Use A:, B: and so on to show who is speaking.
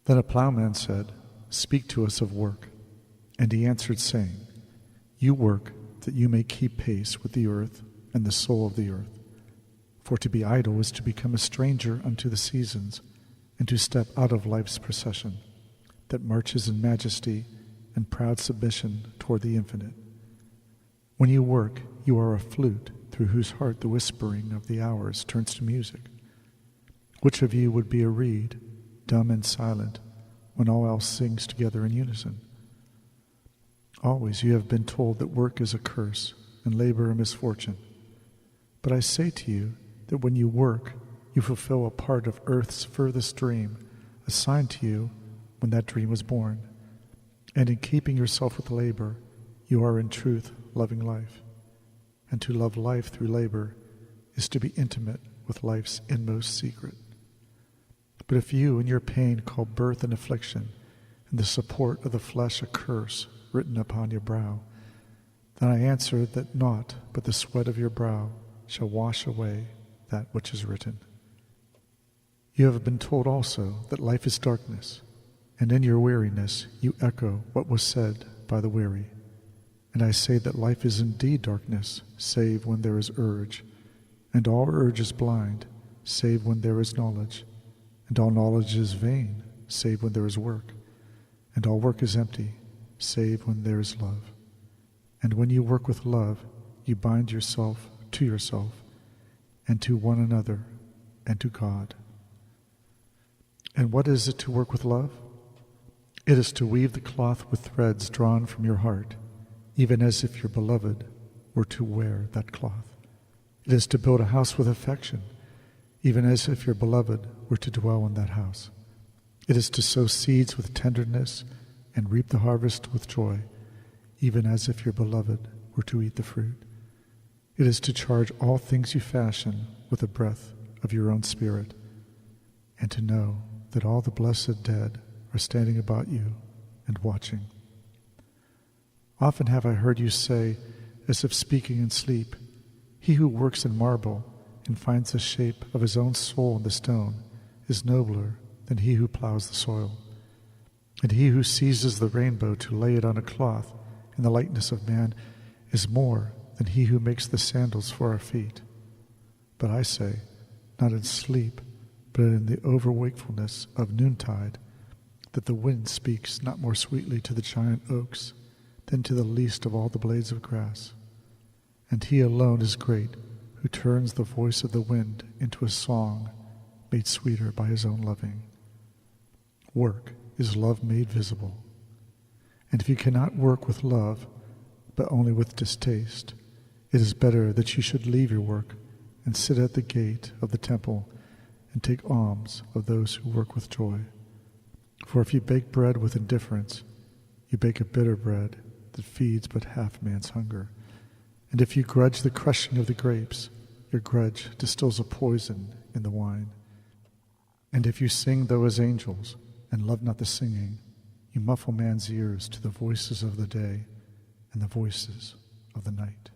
A: Then a ploughman said, Speak to us of work. And he answered, saying, You work that you may keep pace with the earth and the soul of the earth. For to be idle is to become a stranger unto the seasons, and to step out of life's procession, that marches in majesty and proud submission toward the infinite. When you work, you are a flute through whose heart the whispering of the hours turns to music. Which of you would be a reed, dumb and silent, when all else sings together in unison? Always you have been told that work is a curse and labor a misfortune. But I say to you that when you work, you fulfill a part of earth's furthest dream assigned to you when that dream was born. And in keeping yourself with labor, you are in truth loving life. And to love life through labor is to be intimate with life's inmost secret. But if you in your pain call birth an affliction, and the support of the flesh a curse written upon your brow, then I answer that naught but the sweat of your brow shall wash away that which is written. You have been told also that life is darkness, and in your weariness you echo what was said by the weary. And I say that life is indeed darkness, save when there is urge, and all urge is blind, save when there is knowledge, and all knowledge is vain, save when there is work, and all work is empty, save when there is love. And when you work with love, you bind yourself to yourself, and to one another, and to God. And what is it to work with love? It is to weave the cloth with threads drawn from your heart, even as if your beloved were to wear that cloth. It is to build a house with affection, even as if your beloved were to dwell in that house. It is to sow seeds with tenderness and reap the harvest with joy, even as if your beloved were to eat the fruit. It is to charge all things you fashion with the breath of your own spirit, and to know that all the blessed dead are standing about you and watching. Often have I heard you say, as if speaking in sleep, He who works in marble and finds the shape of his own soul in the stone is nobler than he who plows the soil. And he who seizes the rainbow to lay it on a cloth in the likeness of man is more than he who makes the sandals for our feet. But I say, not in sleep, but in the overwakefulness of noontide, that the wind speaks not more sweetly to the giant oaks than to the least of all the blades of grass. And he alone is great, who turns the voice of the wind into a song made sweeter by his own loving. Work is love made visible. And if you cannot work with love, but only with distaste, it is better that you should leave your work and sit at the gate of the temple and take alms of those who work with joy. For if you bake bread with indifference, you bake a bitter bread that feeds but half man's hunger. And if you grudge the crushing of the grapes, your grudge distills a poison in the wine. And if you sing though as angels, and love not the singing, you muffle man's ears to the voices of the day and the voices of the night.